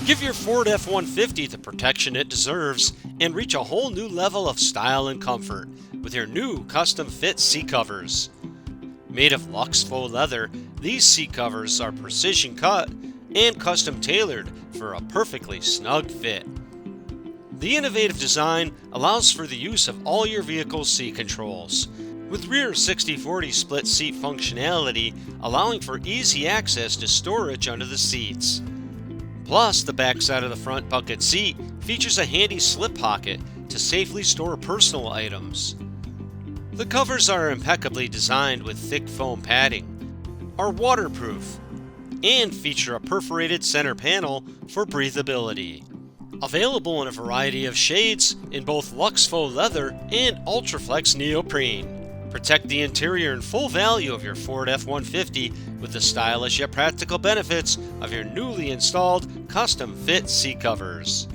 Give your Ford F-150 the protection it deserves and reach a whole new level of style and comfort with your new custom fit seat covers. Made of luxe faux leather, these seat covers are precision cut and custom tailored for a perfectly snug fit. The innovative design allows for the use of all your vehicle's seat controls, with rear 60/40 split seat functionality allowing for easy access to storage under the seats. Plus, the backside of the front bucket seat features a handy slip pocket to safely store personal items. The covers are impeccably designed with thick foam padding, are waterproof, and feature a perforated center panel for breathability. Available in a variety of shades in both luxe faux leather and ultraflex neoprene. Protect the interior and full value of your Ford F-150 with the stylish yet practical benefits of your newly installed custom fit seat covers.